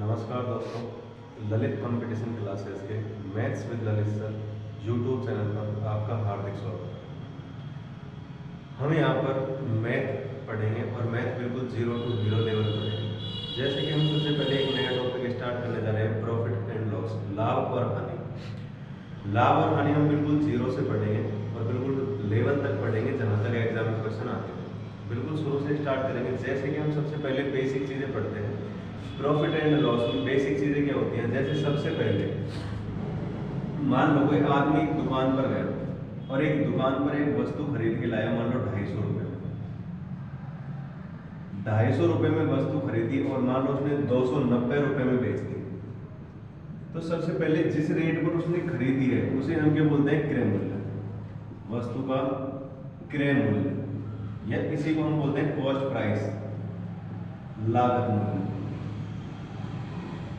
नमस्कार दोस्तों, Lalit competition classes के maths with Lalit sir YouTube channel पर आपका हार्दिक स्वागत है। हम यहाँ पर मैथ पढ़ेंगे और मैथ बिल्कुल 0 to 0 लेवल पढ़ेंगे। जैसे कि हम सबसे पहले एक नया टॉपिक स्टार्ट करने जा रहे हैं, प्रॉफिट एंड लॉस, लाभ और हानि। लाभ और हानि हम बिल्कुल 0 से पढ़ेंगे और बिल्कुल लेवल तक पढ़ेंगे जहाँ तक एग्जाम में क्वेश्चन आते हैं। बिल्कुल शुरू से स्टार्ट करेंगे। जैसे कि हम सबसे पहले बेसिक चीज़ें पढ़ते हैं। प्रॉफिट एंड लॉस में बेसिक चीजें क्या होती हैं? जैसे सबसे पहले मान लो कोई आदमी एक दुकान पर गया और एक दुकान पर एक वस्तु खरीद के लाया, मान लो 250 रुपए में। 250 रुपए में वस्तु खरीदी और मान लो उसने 290 रुपए में बेच दी। तो सबसे पहले जिस रेट पर उसने खरीदी है उसे हम क्या बोलते हैं? क्रय मूल्य। वस्तु का क्रय मूल्य या किसी को हम बोलते हैं कॉस्ट प्राइस, लागत मूल्य।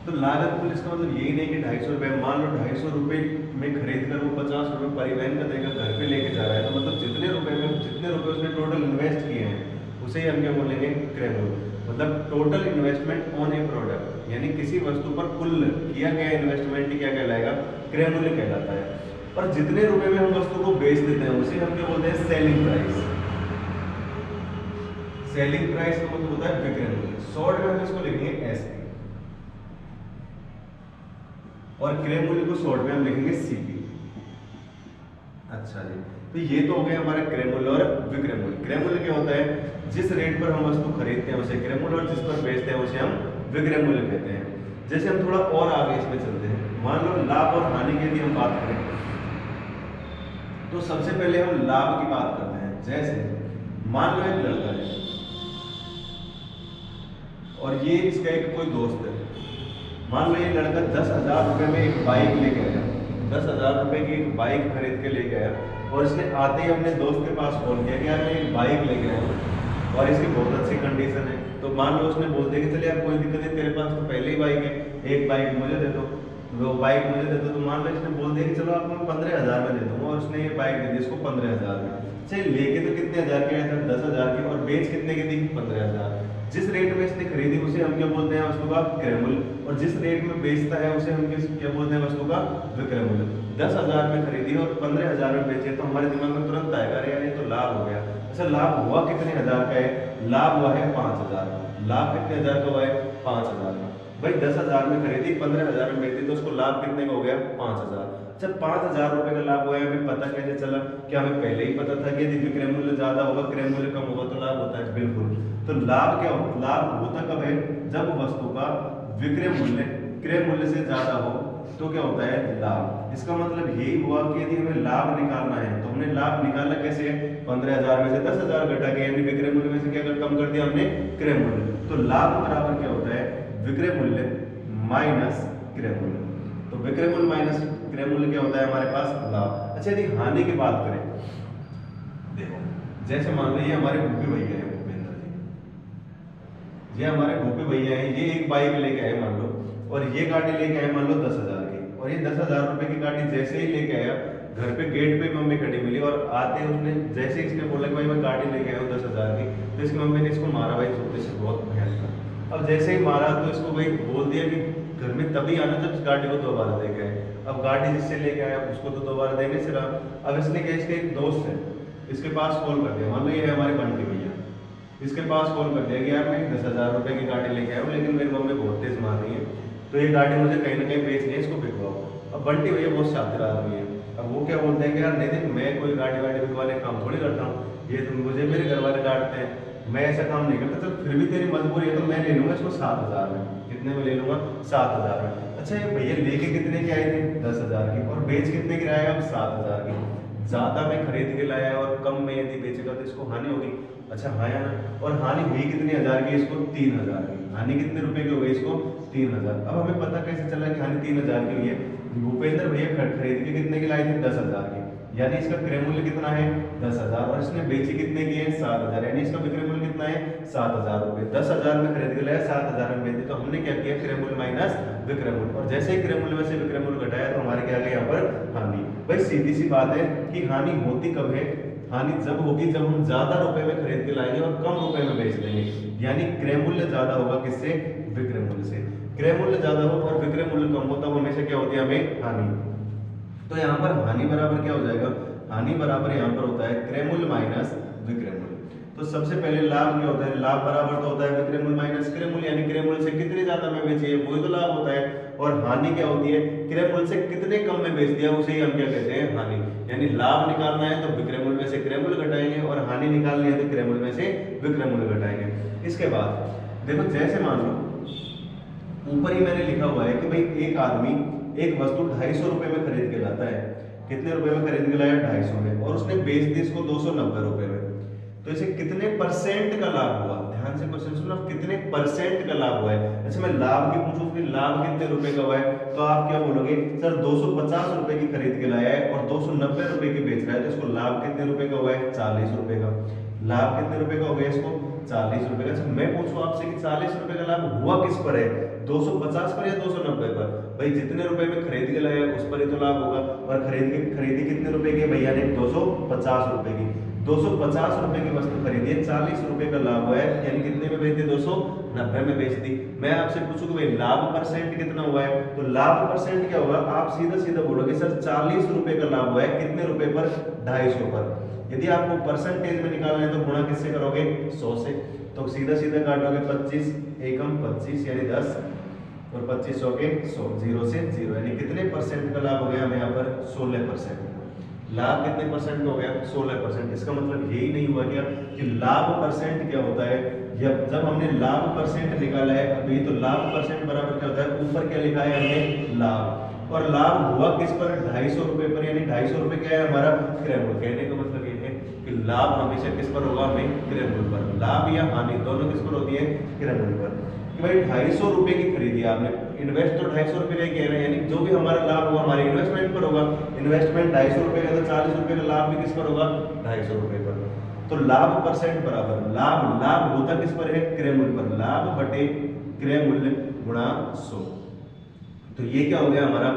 तो लागत मूल्य इसका मतलब यही नहीं कि 250 रुपए, मान लो 250 रुपए में खरीद कर वो 50 रुपए परिवहन का देकर घर पे लेके जा रहा है, तो मतलब जितने रुपए उसने टोटल इन्वेस्ट किए हैं उसे ही हम क्या बोलेंगे? क्रय मूल्य। मतलब total investment on A product, यानी किसी वस्तु पर कुल किया गया इन्वेस्टमेंट क्या कहलाएगा? क्रय मूल्य कहलाता है। और जितने रुपए में हम वस्तु को बेच देते हैं उसे हम क्या बोलते हैं? Selling price. सेलिंग प्राइस का मतलब होता है विक्रय मूल्य। शॉर्ट में हम इसको लिखेंगे एस, और क्रय मूल्य को शॉर्ट में हम लिखेंगे सीपी। अच्छा जी, तो ये तो हो गया हमारा क्रय मूल्य और विक्रय मूल्य। क्रय मूल्य क्या होता है? जिस रेट पर हम वस्तु खरीदते हैं उसे क्रय मूल्य, और जिस पर बेचते हैं उसे हम विक्रय मूल्य कहते हैं। जैसे हम थोड़ा और आगे इसमें चलते हैं, मान लो लाभ और हानि की यदि हम बात करें तो सबसे पहले हम लाभ की बात करते हैं। जैसे मान लो एक लड़का है और ये इसका एक कोई दोस्त है। मान लो ये लड़का 10,000 रुपए में एक बाइक लेके आया, 10,000 रुपए की एक बाइक खरीद के लेके आया और इसने आते ही अपने दोस्त के पास फोन किया कि यार मैं एक बाइक लेके आया हूँ और इसकी बहुत अच्छी कंडीशन है। तो मान लो उसने बोल दिया कि चलिए यार कोई दिक्कत नहीं, तेरे पास तो पहले ही बाइक है, एक बाइक मुझे दे दो, वो बाइक मुझे दे दो। तो मान लो इसने बोल दिया कि चलो आपको मैं 15,000 में दे दूंगा, और उसने ये बाइक दे दी इसको 15,000 में। चलिए लेके तो कितने हजार के आया था? 10,000 की, और बेच कितने की थी? 15,000। जिस रेट में इसने खरीदी उसे हम क्या बोलते हैं? वस्तु का क्रय मूल्य। और जिस रेट में बेचता है उसे हम क्या बोलते हैं? वस्तु का विक्रय मूल्य। 10,000 में खरीदी और 15,000 में बेचे, तो हमारे दिमाग में तुरंत आएगा अरे यार ये तो लाभ हो गया। अच्छा, लाभ हुआ कितने हजार का है? लाभ हुआ है 5,000। लाभ कितने हजार का हुआ है? 5,000 का। भाई 10,000 में खरीदी, 15,000 में बेची, तो उसको लाभ कितने का हो गया? 5,000। अच्छा, 5,000 रुपए का लाभ हुआ है, हमें पता कैसे चला? क्या हमें पहले ही पता था कि यदि विक्रय मूल्य ज्यादा होगा, क्रय मूल्य कम होगा तो लाभ होता है? बिल्कुल। तो लाभ क्या होता? लाभ होता कब है? जब वस्तु का विक्रय मूल्य क्रय मूल्य से ज्यादा हो तो क्या होता है? लाभ। इसका मतलब यही हुआ कि यदि हमें लाभ निकालना है तो हमने लाभ निकाला कैसे? 15,000 में से 10,000 घटा के, यानी विक्रय मूल्य में से क्या कम कर दिया हमने? क्रय मूल्य। तो लाभ बराबर क्या होता है? विक्रय मूल्य माइनस क्रय मूल्य। तो विक्रय मूल्य माइनस क्रय मूल्य क्या होता है हमारे पास? लाभ। अच्छा, यदि हानि की बात करें, देखो जैसे मान लो ये हमारे भूपी भैया है, भूपेंद्र जी, ये हमारे भूपी भैया है, ये एक बाइक लेके आए मान लो, और ये गाड़ी लेके आए मान लो 10,000 की। और ये 10,000 रुपए की गाड़ी जैसे ही लेके आया, घर पे गेट पे मम्मी खड़ी मिली और आते उसने जैसे ही इसने बोला कि भाई मैं गाड़ी लेके आया हूँ 10,000 की, तो इसकी मम्मी ने इसको मारा भाई छोटे से, बहुत भयंकर। अब जैसे ही मारा तो इसको भाई बोल दिया कि घर में तभी आना जब गाड़ी को दोबारा लेके आए। अब गाड़ी जिससे लेके आया उसको तो दोबारा देने से रहा। अब इसने क्या, इसके एक दोस्त है, इसके पास कॉल कर दिया, मान लो ये है हमारे बंटी भैया, इसके पास कॉल कर दिया कि यार मैं 10,000 रुपए की गाड़ी लेके आया हूँ, लेकिन मेरी मम्मी बहुत तेज मार रही है, तो ये गाड़ी मुझे कहीं ना कहीं बेचनी है, इसको बिकवाओ। अब बंटी भैया बहुत शातिर आदमी है, अब वो क्या बोलते हैं कि यार नहीं नहीं, मैं कोई गाड़ी वाड़ी बिकवाने का काम थोड़ी करता हूँ, ये तो मुझे मेरे घर वाले डांटते हैं, मैं ऐसा काम नहीं करता। चल फिर भी तेरी मजबूरी है तो मैं ले लूंगा इसको 7,000 में। कितने में ले लूंगा? 7,000 में। अच्छा, ये भैया लेके कितने की आई थी? 10,000 की, और बेच कितने की लाया? अब 7,000 की। ज्यादा में खरीद के लाया और कम में यदि बेचेगा तो इसको हानि होगी। अच्छा हाँ या ना? और हानि हुई कितने हजार की? इसको 3,000 की। हानि कितने रुपए की हो गई? इसको 3,000। अब हमें पता कैसे चला कि हानि 3,000 की हुई है? भूपेंद्र भैया खरीद के कितने की लाए थे? 10,000 की, यानी इसका क्रय मूल्य कितना है? 10,000, और इसने बेची कितने की है? 7,000, यानी इसका विक्रय मूल्य कितना है? 7,000 रुपए। 10,000 में खरीद के लाया, 7,000 में बेची, तो हमने क्या किया? क्रय मूल्य माइनस विक्रय मूल्य, और जैसे ही क्रय मूल्य में से विक्रय मूल्य घटाया तो हमारे क्या आ गया यहाँ पर? हानि। भाई सीधी सी बात है कि हानि होती कब है? हानि जब होगी जब हम ज्यादा रुपए में खरीद के लाएंगे और कम रुपए में बेच देंगे, यानी क्रय मूल्य ज्यादा होगा किससे? विक्रय मूल्य से। क्रय मूल्य ज्यादा हो और विक्रय मूल्य कम हो तब हमेशा क्या होती है हमें हानि। तो यहाँ पर हानि बराबर क्या हो जाएगा, हानि बराबर यहाँ पर होता है क्रय मूल्य माइनस विक्रय मूल्य। तो सबसे पहले लाभ क्या होता है, लाभ बराबर तो होता है विक्रय मूल्य माइनस क्रय मूल्य, यानी क्रय मूल्य से कितने ज्यादा में बेची है वही तो लाभ होता है। और हानि क्या होती है, क्रय मूल्य से कितने कम में बेच दिया उसे ही हम क्या कहते हैं हानि। यानी लाभ निकालना है तो विक्रय मूल्य में से क्रय मूल्य घटाएंगे और हानि निकालनी है तो क्रय मूल्य में से विक्रय मूल्य घटाएंगे। इसके बाद देखो जैसे मान लो ऊपर ही मैंने लिखा हुआ है कि भाई एक आदमी एक वस्तु 250 रुपए में खरीद के लाता है, कितने रुपए में खरीद के लाया 250 में, और उसने बेच दी इसको 290 रुपए में, तो इसे कितने परसेंट का लाभ हुआ, ध्यान से क्वेश्चन सुनो, कितने परसेंट का लाभ हुआ है। जैसे मैं लाभ की पूछूं कि लाभ कितने रुपए का हुआ है तो आप क्या बोलोगे, सर 250 रुपए की खरीद के लाया है और 290 रुपए की बेच रहा है तो इसको लाभ कितने रुपए का हुआ है 40 रुपए का। लाभ कितने रुपए का हो गया इसको 40 रुपए का। मैं पूछूं आपसे कि 40 रुपए का लाभ हुआ किस पर है, 250 पर या 290 पर, भाई जितने रुपए में खरीद के लाया उस पर ही तो लाभ होगा। और खरीदी कितने रुपए की भैया ने 250 रुपए की, 250 रुपए की वस्तु खरीदी है, 40 रुपए का लाभ हुआ है, यानी कितने में बेच दी 290 में बेच दी। मैं आपसे पूछूं कि भाई लाभ परसेंट कितना हुआ है, तो लाभ परसेंट क्या होगा, आप सीधा सीधा बोलोगे सर 40 रुपए का लाभ हुआ है कितने रुपए पर 250 पर। यदि आपको परसेंटेज में निकालना है तो गुणा किससे करोगे 100 से, तो सीधा सीधा काटोगे 25 एकम 25 यानी 10 और 25 100 के 100, 0 से 0, यानी कितने परसेंट का लाभ हो गया हमें यहाँ पर 16%। लाभ कितने परसेंट का हो गया 16%। इसका मतलब यही नहीं हुआ क्या कि लाभ परसेंट क्या होता है, जब हमने लाभ परसेंट निकाला है अभी, तो लाभ परसेंट बराबर क्या होता है, ऊपर क्या लिखा है हमने लाभ, और लाभ हुआ किस पर 250 रुपए पर, यानी 250 रुपए क्या है हमारा क्रय मूल्य। कहने का मतलब ये है कि लाभ हमेशा किस पर होगा, हमें क्रय मूल्य पर। लाभ या हानि दोनों किस पर होती है, क्रय मूल्य पर। कि भाई 250 रुपए की खरीदी आपने, इन्वेस्ट तो 250 रुपए का कह रहे हैं, यानी जो भी हमारा लाभ होगा हमारे इन्वेस्टमेंट पर होगा। इन्वेस्टमेंट 250 रुपए का, तो 40 रुपए का लाभ भी किस पर होगा 250 रुपए पर। तो लाभ परसेंट बराबर लाभ होता किस पर है, क्रय मूल्य पर, लाभ बटे क्रय मूल्य गुणा 100। तो ये क्या हो गया हमारा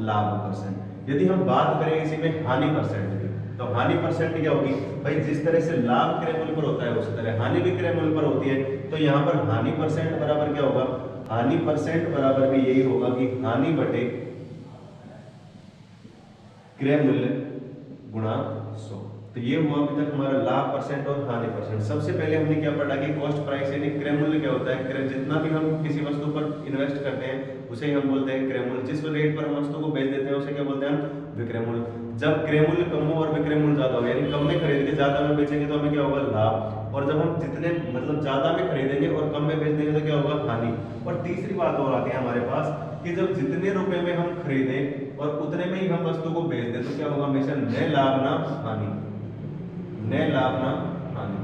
लाभ परसेंट। यदि हम बात करें इसी में हानि परसेंट की, तो हानि परसेंट क्या होगी, भाई जिस तरह से लाभ क्रय मूल्य पर होता है उसी तरह हानि भी क्रय मूल्य पर होती है। तो यहाँ पर हानि परसेंट बराबर क्या होगा, हानि परसेंट बराबर भी यही होगा कि हानि बटे क्रय मूल्य गुणा 100। तो ये हुआ अभी तक हमारा लाभ परसेंट और हानि परसेंट। सबसे पहले हमने क्या पढ़ा कि कॉस्ट प्राइस यानी क्रय मूल्य क्या होता है, क्रय जितना भी हम किसी वस्तु पर इन्वेस्ट करते हैं उसे हम बोलते हैं क्रय मूल्य। जिस रेट पर हम वस्तु को बेच देते हैं उसे क्या बोलते हैं हम, विक्रय मूल्य। जब क्रय मूल्य कम हो और विक्रय मूल्य ज्यादा हो, यानी कम में खरीद के ज्यादा में बेचेंगे तो हमें क्या होगा लाभ, और जब हम जितने मतलब ज्यादा में खरीदेंगे और कम में बेच देंगे तो क्या होगा हानि। और तीसरी बात और आती है हमारे पास कि जब जितने रुपए में हम खरीदें और उतने में ही हम वस्तु को बेच दें तो क्या होगा, हमेशा न लाभ ना हानि, न लाभ ना हानि।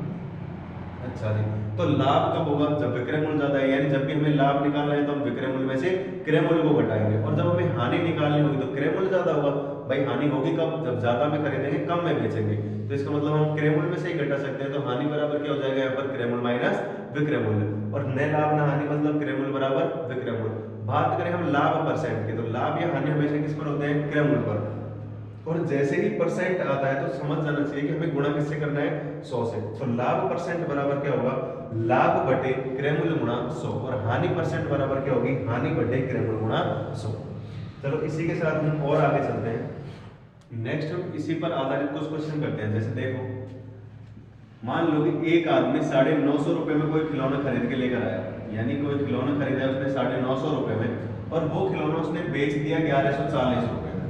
अच्छा जी, तो लाभ कब होगा, जब विक्रय मूल्य ज्यादा है, यानी जब भी हमें लाभ निकालना है तो हम विक्रय मूल्य में से क्रय मूल्य को घटाएंगे, और जब हमें हानि निकालनी होगी तो क्रय मूल्य ज्यादा होगा। भाई हानि होगी कब, जब ज्यादा में खरीदेंगे कम में बेचेंगे, तो इसका मतलब हम क्रय मूल्य में से ही घटा सकते हैं। तो हानि बराबर क्या हो जाएगा यहाँ पर, क्रय मूल्य माइनस विक्रय मूल्य, और न लाभ ना हानि मतलब क्रय मूल्य बराबर विक्रय मूल्य। बात करें हम लाभ परसेंट की, तो लाभ या हानि हमेशा किस पर होते हैं, क्रय मूल्य पर। और जैसे ही परसेंट आता है तो समझ जाना चाहिए कि हमें गुणा किससे करना है 100 से। तो लाभ परसेंट बराबर क्या होगा, लाभ बटे क्रय मूल्य गुणा 100, और हानि परसेंट बराबर क्या होगी, हानि बटे क्रय मूल्य गुणा 100। चलो इसी के साथ हम और आगे चलते हैं। नेक्स्ट हम इसी पर आधारित कुछ क्वेश्चन करते हैं। जैसे देखो, मान लो कि एक आदमी 950 रुपए में कोई खिलौना खरीद के लेकर आया, यानी कोई खिलौना खरीदा उसने 950 रुपए में, और वो खिलौना उसने बेच दिया 1140 रुपए में।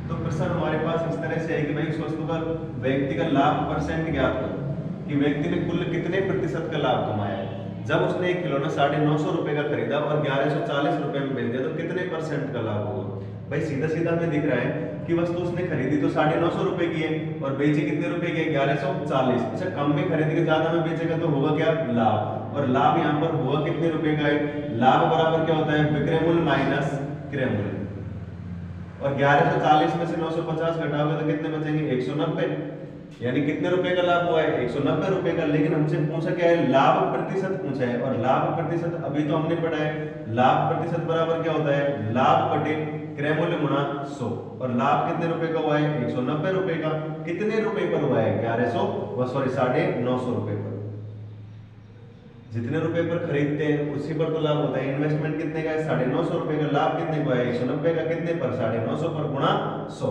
तो प्रश्न हमारे पास इस तरह से है कि भाई इस वस्तु का व्यक्ति का लाभ परसेंट ज्ञात करो कि व्यक्ति ने कुल कितने प्रतिशत का लाभ कमाया है। जब उसने एक खिलौना 950 रुपए का खरीदा और 1140 रुपए में बेच दिया तो कितने परसेंट का लाभ होगा। भाई सीधा सीधा हमें दिख रहा है कि वस्तु उसने खरीदी तो 950 रुपए की है और बेची कितने रुपए की है, 1140। अच्छा, कम में खरीद के ज्यादा में बेचेगा तो होगा क्या, लाभ। और लाभ यहाँ पर हुआ कितने रुपए का है, लाभ बराबर क्या होता है, विक्रय मूल्य माइनस क्रय मूल्य। और 1140 में से 950 घटाओगे तो कितने बचेंगे, 190, यानी कितने रुपए का लाभ हुआ है, 190 रुपए का। लेकिन हमसे पूछा क्या है, लाभ प्रतिशत पूछा है, और लाभ प्रतिशत अभी तो हमने पढ़ा है, लाभ प्रतिशत बराबर क्या होता है, लाभ बटे क्रय मूल्य गुणा 100। और लाभ कितने रुपए का हुआ है, 190 रुपए का। कितने रुपए पर हुआ है, 950 रुपए पर। जितने रुपए पर खरीदते हैं उसी पर तो लाभ होता है। इन्वेस्टमेंट कितने का है 950 रुपए का, लाभ कितने को है 190 का, कितने पर 950 पर गुणा 100।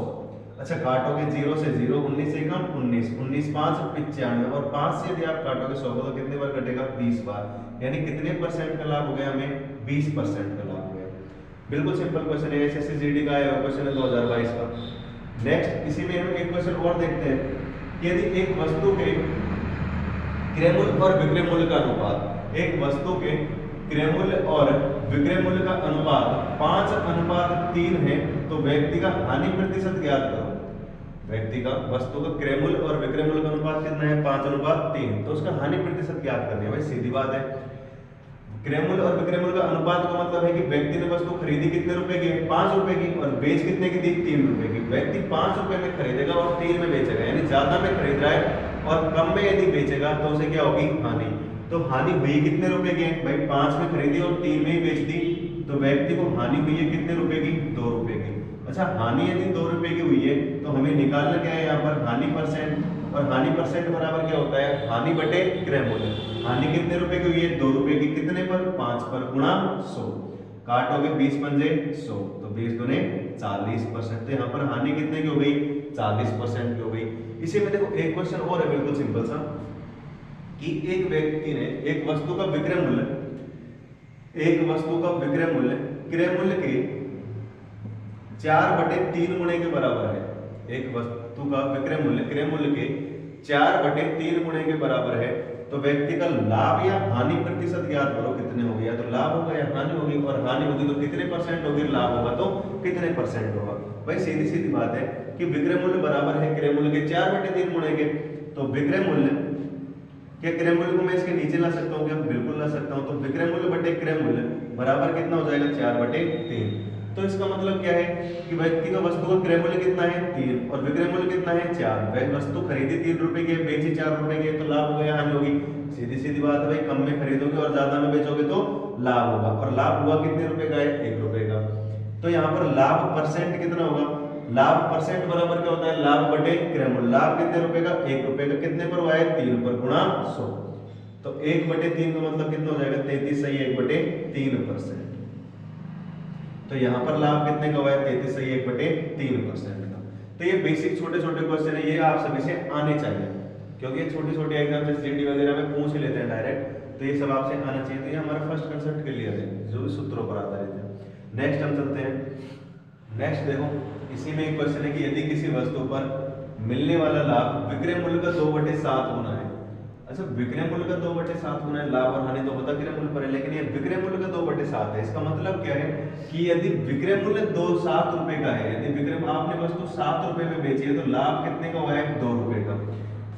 अच्छा काटोगे 0 से 0, 19 से कम 19, 19 5 95 और 5 से यदि आप काटोगे 100 को तो कितने बार कटेगा 20 बार, यानी कितने परसेंट का लाभ हो गया हमें 20% का लाभ हो गया। बिल्कुल सिंपल क्वेश्चन है, एसएससी जीडी का है क्वेश्चन है 2022 का। नेक्स्ट इसी में हम एक क्वेश्चन और देखते हैं कि यदि एक वस्तु के क्रय मूल्य और विक्रय मूल्य का अनुपात, एक वस्तु के क्रय मूल्य और विक्रय मूल्य का अनुपात 5:3 है तो व्यक्ति का हानि प्रतिशत ज्ञात करो। व्यक्ति का वस्तु का क्रय मूल्य और विक्रय मूल्य का अनुपात कितना है 5:3, तो उसका हानि प्रतिशत ज्ञात करनी है। भाई सीधी बात है, क्रय मूल्य और विक्रय मूल्य का अनुपात का मतलब है कि व्यक्ति ने वस्तु खरीदी कितने रुपए की, 5 रुपए की, और बेच कितने की दी 3 रुपए की। व्यक्ति 5 रुपए में खरीदेगा और 3 में बेचेगा, यानी ज्यादा में खरीद रहा है और कम में यदि बेचेगा तो उसे क्या होगी हानि। तो हानि हुई कितने रुपए की है भाई, 5 में खरीदी और 3 में ही बेच दी, तो व्यक्ति को हानि हुई है कितने रुपए की 2 रुपए की। अच्छा हानि यदि 2 रुपए की हुई है तो हमें निकालना क्या है यहाँ पर हानि परसेंट, और हानि परसेंट बराबर क्या होता है हानि बटे क्रय मूल्य। हानि कितने रुपए की हुई है 2 रुपए की, कितने पर 5 पर गुणा 100, काटोगे 20 पंजे 100 तो 20 दूने 40%। तो यहाँ पर हानि कितने की हो गई 40% की हो गई। इसी में देखो एक क्वेश्चन और है बिल्कुल सिंपल सा कि एक व्यक्ति ने एक वस्तु का विक्रय मूल्य, एक वस्तु का विक्रय मूल्य क्रय मूल्य के 4/3 गुणे के बराबर है। एक वस्तु का विक्रय मूल्य क्रय मूल्य के 4/3 गुणे के बराबर है तो व्यक्ति का लाभ या हानि प्रतिशत ज्ञात करो कितने हो गया। तो लाभ होगा या हानि होगी, और हानि होगी तो कितने परसेंट होगी, लाभ होगा तो कितने परसेंट होगा। भाई सीधी सीधी बात है कि विक्रय मूल्य बराबर है क्रय मूल्य के 4/3 गुणे के, तो विक्रय मूल्य के क्रय मूल्य को मैं इसके नीचे ला सकता हूँ क्या, बिल्कुल ला सकता हूँ। तो विक्रय मूल्य बटे क्रय मूल्य बराबर कितना हो जाएगा 4/3। तो इसका मतलब क्या है कि व्यक्ति का वस्तु का क्रय मूल्य कितना है 3 और विक्रय मूल्य कितना है 4। वह वस्तु खरीदी 3 रुपए की, बेची 4 रुपए की, तो लाभ हो गया हानि होगी। सीधी सीधी बात है भाई, कम में खरीदोगे और ज्यादा में बेचोगे तो लाभ होगा, और लाभ हुआ कितने रुपए का है 1 रुपए का। तो यहाँ पर लाभ परसेंट कितना होगा, लाभ परसेंट बराबर क्या होता है लाभ बटे क्रय मूल्य। लाभ कितने रुपए का 1 रुपए का, कितने पर हुआ है 3 पर गुणा 100। तो 1/3 का मतलब कितना हो जाएगा 33 सही 1/3%। तो यहाँ पर लाभ कितने का हुआ है 33 सही 1/3% का। तो ये बेसिक छोटे छोटे क्वेश्चन है, ये आप सभी से आने चाहिए क्योंकि ये छोटे छोटे एग्जाम जैसे जीडी वगैरह में पूछ लेते हैं डायरेक्ट, तो ये सब आपसे आना चाहिए। तो ये हमारा फर्स्ट कंसेप्ट क्लियर है जो भी सूत्रों पर आधारित है। नेक्स्ट हम चलते हैं। नेक्स्ट देखो इसी में एक क्वेश्चन है कि यदि किसी वस्तु पर मिलने वाला लाभ विक्रय मूल्य का 2/7 गुना है। अच्छा विक्रय मूल्य का 2/7 गुना है, लाभ और हानि तो होता क्रय मूल्य पर है, लेकिन ये विक्रय मूल्य का 2/7 है। इसका मतलब क्या है कि यदि विक्रय मूल्य 7 रुपए का है, यदि विक्रय आपने वस्तु 7 रुपए में बेची है तो लाभ कितने का हुआ है 2 रुपए का।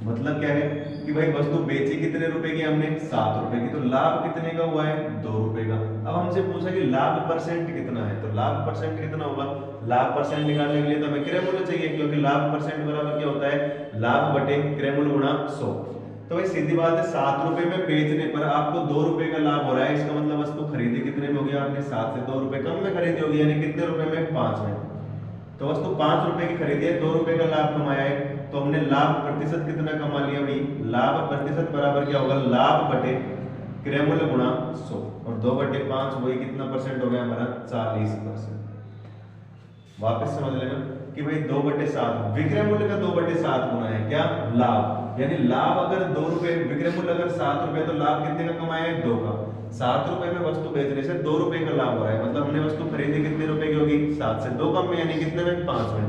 मतलब क्या है कि भाई वस्तु बेची कितने रुपए की हमने 7 रुपए की, तो लाभ कितने का हुआ है 2 रुपए का। अब हमसे पूछा कि लाभ परसेंट कितना है, तो लाभ परसेंट कितना होगा, लाभ परसेंट निकालने के लिए तो हमें क्रय मूल्य चाहिए, क्योंकि लाभ परसेंट बराबर क्या होता है लाभ बटे क्रय मूल्य गुणा 100। तो भाई सीधी बात है 7 रुपए में बेचने पर आपको 2 रुपए का लाभ हो रहा है। इसका मतलब वस्तु खरीदी कितने में होगी, आपने 7 से 2 रुपए कम में खरीदी होगी, यानी कितने रुपए में 5 में। तो वस्तु 5 रुपए की खरीदी है, 2 रुपए का लाभ कमाया है, तो हमने लाभ प्रतिशत कितना कमा लिया भाई, लाभ प्रतिशत बराबर क्या होगा लाभ बटे क्रय मूल्य गुणा 100, और 2/5 वही कितना परसेंट हो गया हमारा 40%। वापस समझ लेना कि भाई 2/7 विक्रय मूल्य का 2/7 गुना है क्या लाभ, यानी लाभ अगर 2 रुपए, विक्रय मूल्य अगर 7 रुपए तो लाभ कितने का कमाया है 2 का। 7 रुपए में वस्तु बेचने से 2 रुपए का लाभ हो रहा है, मतलब हमने वस्तु खरीदी कितने रुपए की होगी 7 से 2 कम में, यानी कितने में 5 में।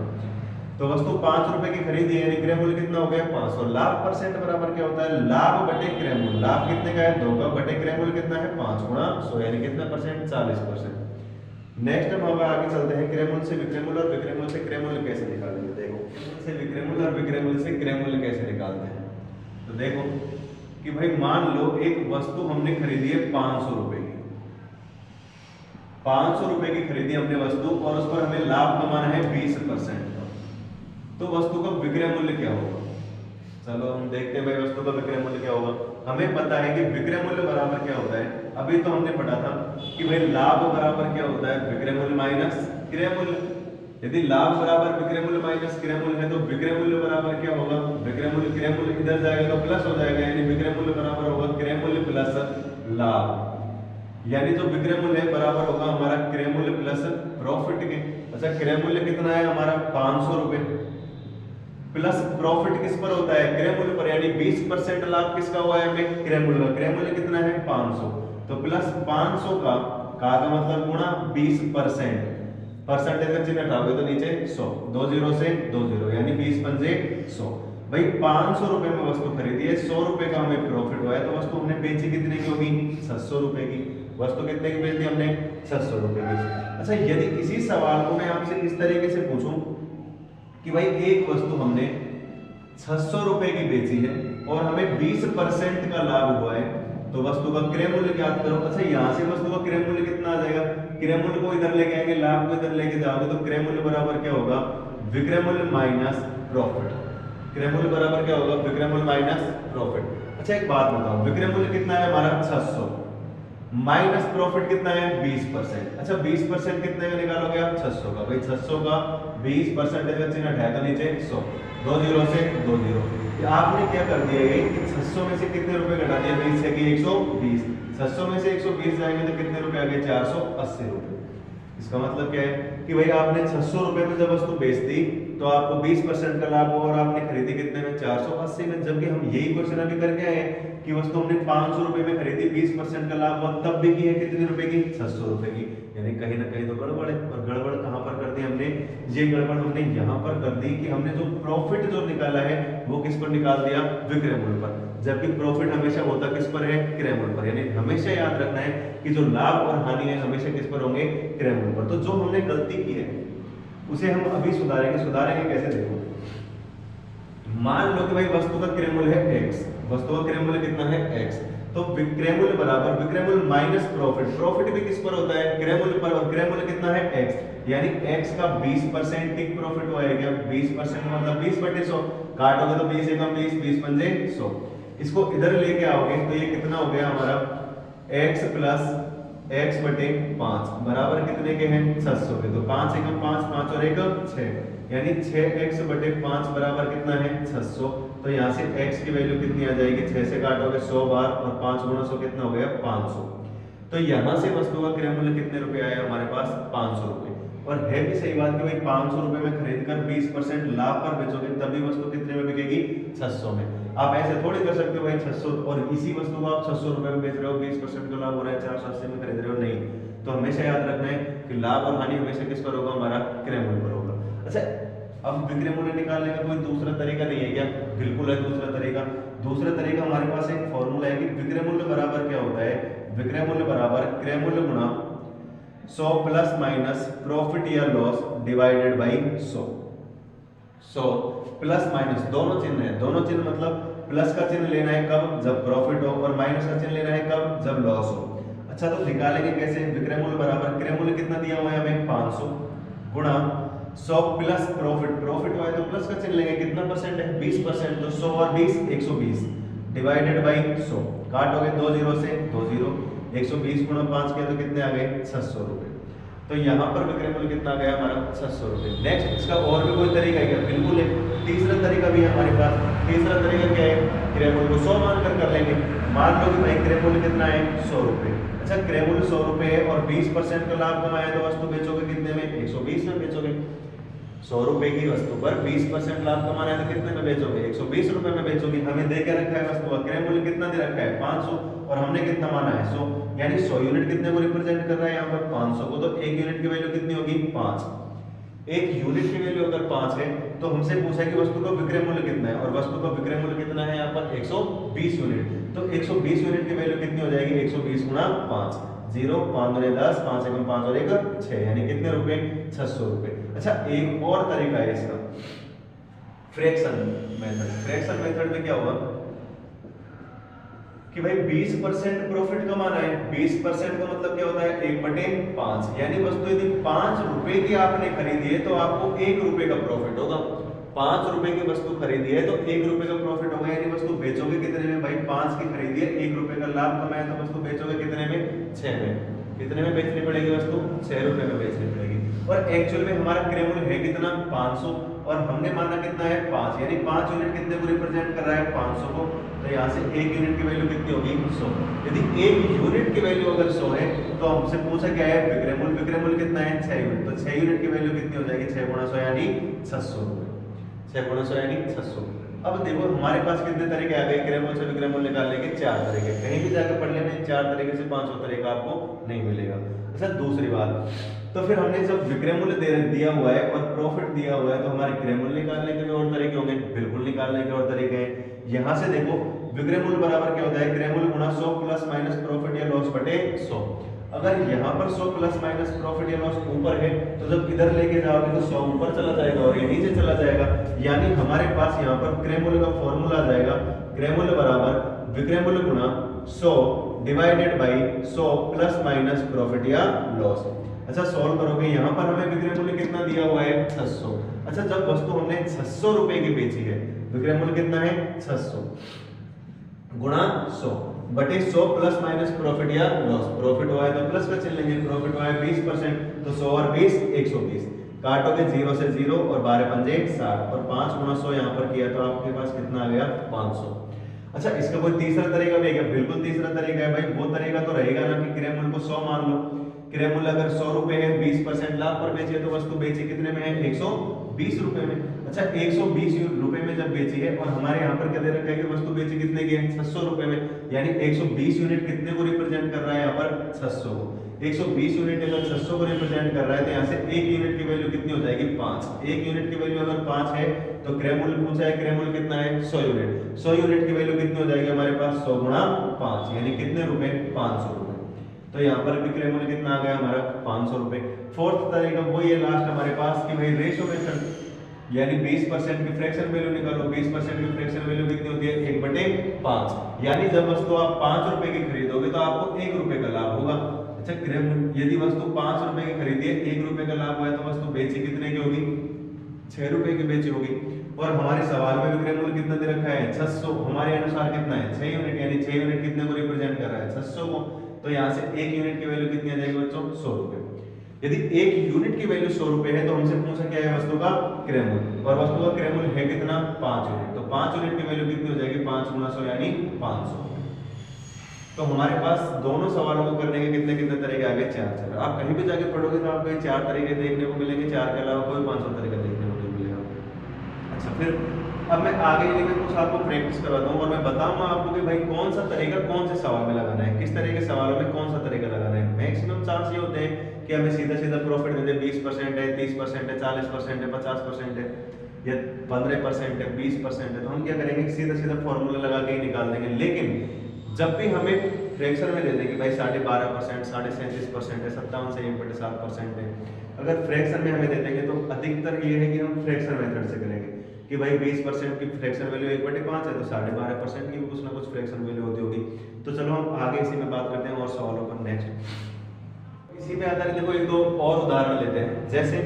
तो वस्तु 5 रुपए की खरीदी है, यानी क्रय मूल्य कितना हो गया 5, और लाभ परसेंट बराबर क्या होता है लाभ बटे क्रय मूल्य। लाभ कितने का है 2 का, बटे क्रय मूल्य कितना है 5 गुणा 100, यानी कितना परसेंट 40%। नेक्स्ट हम अब आगे चलते हैं, क्रय मूल्य से विक्रय मूल्य और विक्रय मूल्य से क्रय मूल्य कैसे निकालेंगे। देखो से विक्रय मूल्य और विक्रय मूल्य से क्रय मूल्य कैसे निकालते हैं। तो देखो कि भाई मान लो एक वस्तु हमने खरीदी है 500 रुपए की, 500 रुपए की खरीदी हमने वस्तु, और उस पर हमें लाभ कमाना है 20% का। तो वस्तु का विक्रय मूल्य क्या होगा, चलो हम देखते हैं भाई वस्तु का विक्रय मूल्य क्या होगा। हमें पता है कि विक्रय मूल्य बराबर क्या होता है, अभी तो हमने पढ़ा था कि भाई लाभ बराबर क्या होता है विक्रय मूल्य माइनस क्रय मूल्य। यदि लाभ बराबर विक्रय मूल्य माइनस क्रय मूल्य है तो विक्रय मूल्य बराबर क्या होगा, विक्रय मूल्य क्रय मूल्य इधर जाएगा तो प्लस हो जाएगा, यानी विक्रय मूल्य बराबर होगा क्रय मूल्य प्लस लाभ, यानी जो विक्रय मूल्य है बराबर होगा हमारा क्रय मूल्य प्लस प्रॉफिट के। अच्छा क्रय मूल्य कितना है हमारा 500 रुपए, प्लस प्रॉफिट किस पर होता है, क्रय मूल्य पर, यानी 20% लाभ किसका हुआ है हमें, क्रय मूल्य का। क्रय मूल्य कितना है 500, तो प्लस 500 का मतलब गुणा 20%, परसेंटेज का चिन्ह हटाओगे तो नीचे 100, 2 0 से 2 0, यानी 20 पंजे 100। भाई 500 रुपए में वस्तु खरीदी है, 100 रुपए का हमें प्रॉफिट हुआ है, तो वस्तु हमने बेची कितने की होगी, 600 रुपए की। वस्तु कितने की बेच दी हमने, 600 रुपए की। अच्छा यदि इसी सवाल को मैं आपसे इस तरीके से पूछूं कि भाई एक वस्तु हमने 600 रुपए की बेची है और हमें 20% का लाभ हुआ है, तो वस्तु का क्रय मूल्य ज्ञात करो। अच्छा यहाँ से वस्तु का क्रय मूल्य कितना आ जाएगा, क्रय मूल्य को इधर लेके आएंगे, लाभ को इधर लेके जाओगे, तो क्रय मूल्य बराबर क्या होगा, विक्रय मूल्य माइनस प्रॉफिट। क्रय मूल्य बराबर क्या होगा, विक्रय मूल्य माइनस प्रॉफिट। अच्छा एक बात बताओ, विक्रय मूल्य कितना है हमारा 600, माइनस प्रॉफिट कितना है 20%। अच्छा 20% कितने का निकालोगे आप, 600 का। भाई 600 का 20% का चिन्ह हटाएगा नीचे 100, 2 0 से 2 0। आपने क्या कर दिया है कि 600 में से कितने रुपए घटा दिया, 20 से कि 120, 600 में से 120 जाएंगे तो कितने रुपए आ गए, 480 रुपए। इसका मतलब क्या है कि भाई आपने 600 रुपए में जब वस्तु बेच दी तो आपको 20% का लाभ हुआ और आपने खरीदी कितने में, 480 में। जबकि हम यही क्वेश्चन अभी करके आए हैं कि वस्तु हमने 500 रुपए में खरीदी, 20% का लाभ हुआ, तब भी की है कितने रुपए की, 600 रुपए की। यानी कहीं ना कहीं तो गड़बड़ है। और गड़बड़ कहां पर कर दी हमने, ये गड़बड़ हमने यहां पर कर दी कि हमने जो प्रॉफिट जो निकाला है वो किस पर निकाल दिया, विक्रय मूल्य पर। जबकि प्रॉफिट हमेशा होता किस पर है, क्रय मूल्य पर। यानी हमेशा याद रखना है कि जो लाभ और हानि है हमेशा किस पर होंगे, क्रय मूल्य पर। तो जो हमने गलती की है उसे हम अभी सुधारेंगे। सुधारेंगे कैसे, देखो मान लो कि भाई वस्तु का क्रय मूल्य है x, वस्तु का क्रय मूल्य कितना है x, तो विक्रय मूल्य बराबर विक्रय मूल्य माइनस प्रॉफिट। प्रॉफिट भी किस पर होता है, क्रय मूल्य पर, और क्रय मूल्य कितना है x, यानी x का 20% की प्रॉफिट हुआ है क्या, 20% मतलब 20/100, काटोगे तो 20 एकम 20, 20 पंजे 100। इसको इधर लेके आओगे तो ये कितना हो गया हमारा, x प्लस x/5 बराबर कितने के हैं, 600 के। तो 5 एकम 5, 5 और 1 6, यानी 6x/5 बराबर कितना है, 600। तो यहाँ से x की वैल्यू कितनी आ जाएगी, 6 से काटोगे 100 बार और 5 गुणा 100 कितना हो गया, 500। तो यहाँ से वस्तु का क्रय मूल्य कितने रुपए आया हमारे पास, 500 रुपए। और है भी सही बात कि भाई 500 रुपए में खरीद कर 20% लाभ पर बेचोगे तभी वस्तु कितने में बिकेगी, 600 में। आप ऐसे थोड़ी कर सकते हो भाई 600 और इसी वस्तु को आप 600 रुपए में बेच रहे हो, 20% का लाभ हो रहा है, 480 में खरीद रहे हो, नहीं। तो हमेशा याद रखना है कि लाभ और हानि हमेशा किस पर होगा, हमारा क्रय मूल्य पर होगा। अच्छा अब विक्रय मूल्य निकालने का कोई दूसरा तरीका नहीं है क्या, बिल्कुल है दूसरा तरीका। दूसरा तरीका हमारे पास एक फॉर्मूला है कि विक्रय मूल्य बराबर क्या होता है, विक्रय मूल्य बराबर क्रय मूल्य गुणा 100 प्लस माइनस प्रॉफिट या loss divided by 100। 100 plus minus दोनों चिन्ह है, दोनों चिन्ह मतलब प्लस का चिन्ह लेना है कब, जब प्रॉफिट हो, और माइनस का चिन्ह लेना है कब, जब लॉस हो। अच्छा तो निकालेंगे कैसे, विक्रय मूल्य बराबर क्रय मूल्य कितना दिया हुआ है हमें 500 गुणा 100 प्लस प्रॉफिट, प्रॉफिट हुआ है तो प्लस का चिन्ह लेंगे, कितना परसेंट है 20%, तो 100 और 20 120 डिवाइडेड बाई 100, काटोगे 2 0 से 2 0, 120 गुणा 5 किया तो कितने आ गए 600 रुपए। तो यहाँ पर विक्रय मूल्य कितना गया हमारा 600 रुपए। नेक्स्ट इसका और भी कोई तरीका है क्या, बिल्कुल है। तीसरा तरीका भी है हमारे पास। तीसरा तरीका क्या है, क्रय मूल्य को 100 मानकर कर लेंगे। मान लो कि भाई क्रय मूल्य कितना है 100 रुपए। अच्छा क्रय मूल्य 100 रुपए है और 20% का लाभ कमाया तो वस्तु बेचोगे कितने में, 120 में बेचोगे। 100 रुपए की वस्तु पर 20% लाभ कमाना है तो कितने में बेचोगे, 120 रुपए में बेचोगे। हमें दे के रखा है वस्तु का क्रय मूल्य कितना दे रखा है 500 और हमने कितना माना है 100, यानी 100 यूनिट कितने को रिप्रेजेंट कर रहा है यहाँ पर 500 को। तो 1 यूनिट की वैल्यू कितनी होगी 5। 1 यूनिट की वैल्यू अगर 5 है तो हमसे पूछा है कि वस्तु का विक्रय मूल्य कितना है, और वस्तु का विक्रय मूल्य कितना है यहाँ पर 120 यूनिट। तो 120 यूनिट की वैल्यू कितनी हो जाएगी 120 गुणा 5, 0 5 दूनी 10, 5 एकम 5 और 1 6, यानी कितने रुपए 600 रुपए। अच्छा एक और तरीका है इसका, फ्रैक्शन मेथड। फ्रैक्शन मेथड में क्या होगा कि भाई 20% प्रॉफिट कमाना है। 20% का मतलब क्या होता है 1/5, यानी वस्तु यदि 5 रुपए की आपने खरीदी है तो आपको 1 रुपए का प्रॉफिट होगा। 5 रुपए की वस्तु खरीदी है तो 1 रुपए का प्रॉफिट होगा, यानी वस्तु बेचोगे कितने में भाई 5 की खरीदी है, 1 रुपए का लाभ कमाया तो वस्तु बेचोगे कितने में 6 में। कितने में बेचनी पड़ेगी वस्तु 6 रुपए में बेचनी पड़ेगी। और एक्चुअल में हमारा क्रय मूल्य है कितना 500 और हमने माना कितना है 5, यानी 5 यूनिट कितने को रिप्रेजेंट कर रहा है 500 को। तो यहाँ से 1 यूनिट की वैल्यू कितनी होगी 100। यदि 1 यूनिट की वैल्यू अगर 100 है तो हमसे पूछा क्या है विक्रय मूल्य कितना है 6 यूनिट। तो 6 यूनिट की वैल्यू कितनी हो जाएगी 6 गुणा 100 यानी 600 रुपए। 6 गुणा 100 यानी 600। अब देखो हमारे पास कितने तरीके आ गए क्रय मूल्य से विक्रय मूल्य निकालने के 4 तरीके। कहीं भी जाकर पढ़ लेना 4 तरीके से 500 तरीका आपको नहीं मिलेगा। अच्छा दूसरी बात, तो फिर हमने जब विक्रय मूल्य दिया हुआ है और प्रॉफिट दिया हुआ है तो हमारे क्रय मूल्य निकालने के भी और तरीके होंगे, बिल्कुल निकालने के और तरीके हैं। यहाँ से देखो विक्रय मूल्य बराबर क्या होता है क्रय मूल्य गुणा 100 प्लस माइनस प्रॉफिट या लॉस बटे 100। अगर यहाँ पर 100 प्लस माइनस प्रॉफिट या लॉस ऊपर है तो जब इधर लेके जाओगे तो 100 ऊपर चला जाएगा और ये नीचे चला जाएगा। यानी हमारे पास यहाँ पर क्रय मूल्य का फॉर्मूला आ जाएगा क्रय मूल्य बराबर विक्रय मूल्य गुणा 100 divided by 100 plus minus profit या लॉस। अच्छा सॉल्व करोगे यहाँ पर हमें विक्रय मूल्य कितना दिया हुआ है 600। अच्छा जब वस्तु हमने 600 रुपए की बेची है विक्रय मूल्य कितना है 600 गुणा 100 बटे 100 प्लस माइनस प्रॉफिट या लॉस। प्रॉफिट हुआ है तो प्लस का चिन्ह लेंगे, प्रॉफिट हुआ है 20% तो 100 और 20 120। काटोगे 0 से 0 और 12 पंजे 60 और 5 गुणा 100 यहाँ पर किया तो आपके पास कितना आ गया 500। अच्छा इसका कोई तीसरा तरीका भी है क्या? बिल्कुल तीसरा तरीका है भाई। वो तरीका तो रहेगा ना कि क्रय मूल्य को 100 मान लो। क्रय मूल्य अगर 100 रुपए है 20% लाभ पर बेची है तो वस्तु बेची कितने में है 120 रुपए में। अच्छा 120 रुपए में जब बेची है और हमारे यहाँ पर क्या दे रखा है कि वस्तु बेची कितने की है 600 रुपए में, यानी 120 यूनिट कितने को रिप्रेजेंट कर रहा है यहाँ पर 600 को। 120 यूनिट अगर 600 को रिप्रेजेंट कर रहा है तो यहाँ से 1 यूनिट की वैल्यू कितनी हो जाएगी 5। 1 यूनिट की वैल्यू अगर 5 है तो क्रय मूल्य पूछा है क्रय मूल्य कितना है 100 यूनिट। 100 यूनिट की वैल्यू कितनी हो जाएगी हमारे पास 100 गुणा 5 यानी कितने रुपए 500 रुपए। तो यहाँ पर विक्रय मूल्य कितना आ गया हमारा 500 रुपए। फोर्थ तरीका वही है लास्ट हमारे पास कि भाई रेशियो मेथड, यानी 20% की फ्रैक्शन वैल्यू निकालो। 20% की फ्रैक्शन वैल्यू कितनी होती है 1/5, यानी जब वस्तु आप 5 रुपए की खरीदोगे तो आपको 1 रुपए का लाभ होगा। अच्छा क्रय मूल्य यदि वस्तु 5 रुपए की खरीदी है 1 रुपए का लाभ हुआ है तो वस्तु बेची कितने की होगी 6 रुपए की बेची होगी। और हमारे सवाल में विक्रय मूल्य कितना दे रखा है 600, हमारे अनुसार कितना है 6 यूनिट, यानी 6 यूनिट कितने को रिप्रेजेंट कर रहा है 600 को। तो यहाँ से 1 यूनिट की वैल्यू कितनी आ जाएगी बच्चों 100 रुपए। यदि 1 यूनिट की वैल्यू 100 रुपए है तो हमसे पूछा क्या है वस्तु का क्रय मूल्य, और वस्तु का क्रय मूल्य है कितना 5 यूनिट। तो 5 यूनिट की वैल्यू कितनी हो जाएगी 5 गुणा 100 यानी 500। तो हमारे पास दोनों सवालों को करने के कितने कितने तरीके आ गए 4। आप कहीं भी जाके पढ़ोगे तो आपको 4 तरीके देखने को मिलेंगे, 4 के अलावा कोई 500 तरीका देखने को नहीं मिलेगा। अच्छा फिर अब मैं आगे लेकर कुछ आपको प्रैक्टिस करवाता हूँ और मैं बताऊंगा आपको कि भाई कौन सा तरीका कौन से सवाल में लगाना है, किस तरह के सवालों में कौन सा तरीका लगाना है। मैक्सिमम चांस ये होते हैं कि हमें सीधा सीधा प्रॉफिट दे दे 20% है 30% है 40% है 50% है या 15% है 20% है, तो हम क्या करेंगे सीधा सीधा फॉर्मूला लगा के ही निकाल देंगे। लेकिन जब भी हमें फ्रैक्शन में दे दें कि भाई 12.5%, 37% है, 57 से 1/7% है, अगर फ्रैक्शन में हमें दे देंगे तो अधिकतर ये है कि हम फ्रैक्शन मेथड से करेंगे कि भाई 20% की फ्रैक्शन वैल्यू 1/5 है तो 12.5% की कुछ ना कुछ फ्रैक्शन वैल्यू होती होगी। तो चलो हम आगे इसी में बात करते हैं और सवालों पर नेक्स्ट। इसी पे आधारित देखो एक दो और उदाहरण लेते हैं। जैसे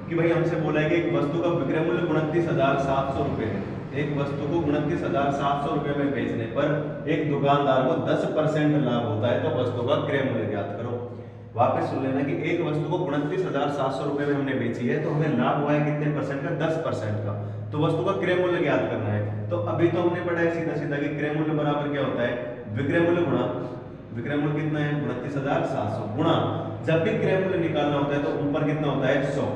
कि भाई हमसे बोला है कि एक वस्तु का विक्रय मूल्य 29,700 रुपए है। एक वस्तु को 29,700 रुपए में बेचने पर एक दुकानदार को 10% लाभ होता है तो वस्तु का क्रय मूल्य ज्ञात करो। वापस सुन लेना कि एक वस्तु को 29,700 रुपए में हमने बेची है तो हमें लाभ हुआ है कितने परसेंट का 10% का, तो वस्तु का क्रय मूल्य ज्ञात करना है। तो अभी तो हमने पढ़ा है सीधा सीधा कि क्रय मूल्य बराबर क्या होता है विक्रय मूल्य गुणा, विक्रय मूल्य कितना है 29,700 गुणा, जब भी क्रय मूल्य निकालना होता है तो ऊपर कितना होता है 100,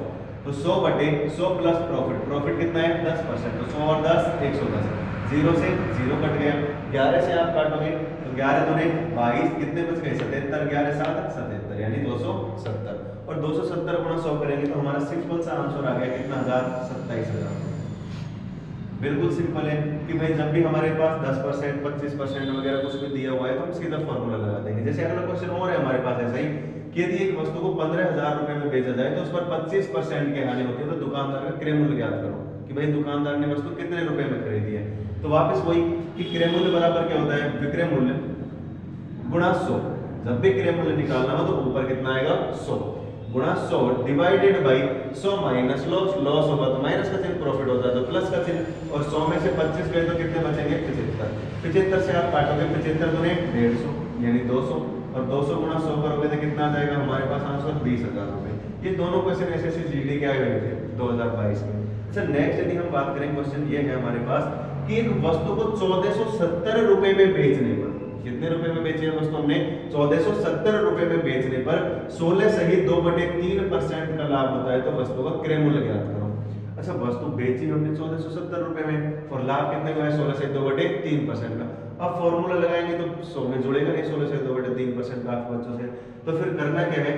तो 100 बटे 100 प्लस प्रॉफिट, प्रॉफिट कितना है 10%, तो 100 और 10 110, 0 से 0 कट गया, 11 से आप काटोगे तो 11 दूने 22, कितने बच गए 77, 11 7 77 यानी 270, और 270 गुणा 100 करेंगे तो हमारा सिंपल सा आंसर आ गया कितना 27,000। बिल्कुल सिंपल है कि भाई जब भी हमारे पास 10% 25% वगैरह कुछ भी दिया हुआ है तो हम सीधा फॉर्मूला लगा देंगे। जैसे अगला क्वेश्चन और है हमारे पास ऐसा ही कि यदि एक वस्तु को 15,000 रुपए में बेचा जाए तो उस पर 25% की हानि होती है तो दुकानदार का क्रय मूल्य ज्ञात करो कि भाई दुकानदार ने वस्तु कितने रुपए में खरीदी है। तो वापस वही कि क्रय मूल्य बराबर क्या होता है विक्रय मूल्य गुणा 100, जब भी क्रय मूल्य निकालना हो तो ऊपर कितना आएगा 100 गुणा 100 divided by 100 minus loss, loss होगा तो माइनस का चिन्ह, प्रॉफिट होता है तो प्लस का चिन्ह, और 100 में से 25 गए तो कितने बचेंगे 75, 75 से आप काटोगे 75 दूने 150 यानी 200, और 200 गुणा 100 करोगे तो कितना आ जाएगा हमारे पास आंसर 20,000 रुपए। ये दोनों क्वेश्चन एसएससी जीडी के आए हुए थे 2022 में। अच्छा नेक्स्ट यदि हम बात करें, क्वेश्चन ये है हमारे पास कि एक वस्तु को 1470 रुपए में बेचने पर, कितने रुपए में बेची है वस्तु हमने, 1470 रुपए में बेचने पर 16 सहित 2/3% का लाभ होता है, तो वस्तु का क्रय मूल्य ज्ञात करो। अच्छा वस्तु बेची हमने 1470 रुपए में और लाभ कितने का है, 16 से 2/3% का। अब फॉर्मूला लगाएंगे तो 100 में जुड़ेगा नहीं, 16 से 2/3% का आपके बच्चों से, तो फिर करना क्या है,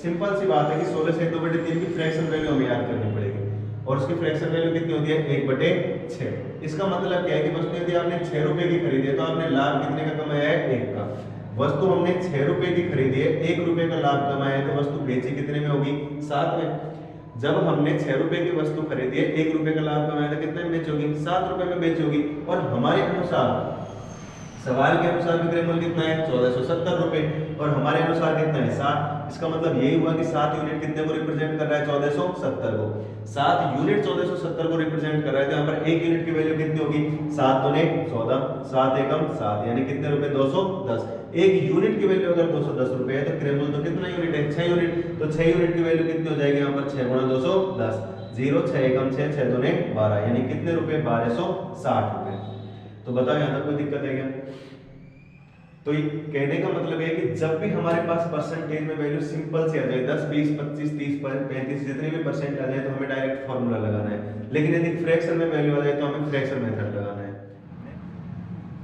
सिंपल सी बात है कि 16 से 2/3 की फ्रैक्शन वैल्यू हमें याद करनी पड़ेगी और उसकी फ्रैक्शन वैल्यू कितनी होती है, 1/6। इसका मतलब क्या है कि वस्तु यदि आपने 6 रुपए की खरीदी है तो आपने लाभ कितने का कमाया है, 1 का। वस्तु हमने 6 रुपए की खरीदी है, 1 रुपए का लाभ कमाया है, तो वस्तु बेची कितने में होगी, 7 में। जब हमने 6 रुपए की वस्तु खरीदी है, 1 रुपए का लाभ कमाया था, कितने में बेचोगी, 7 रुपए में बेचोगी। और हमारे अनुसार, सवाल के अनुसार विक्रय मूल्य कितना है, 1470 रुपए, और हमारे अनुसार कितना है, 7। इसका मतलब यही हुआ कि 7 यूनिट कितने को रिप्रेजेंट कर रहा है, 1470 को। 7 यूनिट 1470 को रिप्रेजेंट कर रहा है, तो यहाँ पर 1 यूनिट की वैल्यू कितनी होगी, 7 दूने 14, 7 एकम 7, यानी कितने रुपए, 210। 1 यूनिट की वैल्यू अगर 210 रुपए है तो क्रय मूल्य तो कितना यूनिट है, 6 यूनिट, तो 6 यूनिट की वैल्यू कितनी हो जाएगी यहाँ पर, 6 गुणा 210, 0 6 एकम 6, 6 दूने 12, यानी कितने रुपए, 1260 रुपए। तो बताओ यहाँ तक कोई दिक्कत है क्या? तो ये कहने का मतलब है कि जब भी हमारे पास परसेंटेज में वैल्यू सिंपल से आ जाए, 10 20 25 30 35 जितने भी परसेंट आ जाए तो हमें डायरेक्ट फॉर्मूला लगाना है, लेकिन यदि फ्रैक्शन में वैल्यू आ जाए तो हमें फ्रैक्शन मेथड लगाना है।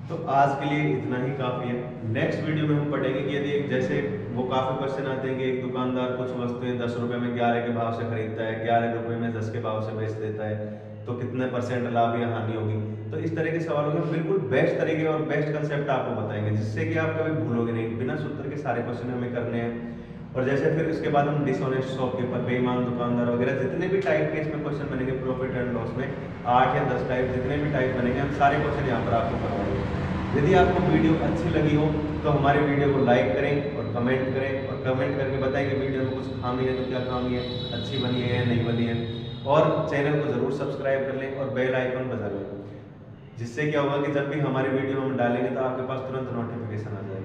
तो आज के लिए इतना ही काफी है। नेक्स्ट वीडियो में हम पढ़ेंगे कि यदि जैसे वो काफी क्वेश्चन आते हैं कि एक दुकानदार कुछ वस्तुएं 10 रुपए में 11 के भाव से खरीदता है, 11 रुपए में 10 के भाव से बेच देता है, तो कितने परसेंट लाभ या हानि होगी। तो इस तरह के सवालों में बिल्कुल बेस्ट तरीके और बेस्ट कंसेप्ट आपको बताएंगे, जिससे कि आप कभी भूलोगे नहीं। बिना सूत्र के सारे क्वेश्चन हमें करने हैं। और जैसे फिर इसके बाद हम डिसऑनेस्ट शॉपकीपर, बेईमान दुकानदार वगैरह जितने भी टाइप के इसमें क्वेश्चन बनेंगे प्रॉफिट एंड लॉस में, 8 या 10 टाइप जितने भी टाइप बनेंगे, हम सारे क्वेश्चन यहाँ पर आपको करवाएंगे। यदि आपको वीडियो अच्छी लगी हो तो हमारे वीडियो को लाइक करें और कमेंट करें, और कमेंट करके बताएं कि वीडियो में कुछ खामी है तो क्या खामी है, अच्छी बनी है या नहीं बनी है। और चैनल को जरूर सब्सक्राइब कर लें और बेल आइकन बजा लें, जिससे क्या होगा कि जब भी हमारी वीडियो हम डालेंगे तो आपके पास तुरंत नोटिफिकेशन आ जाएगा।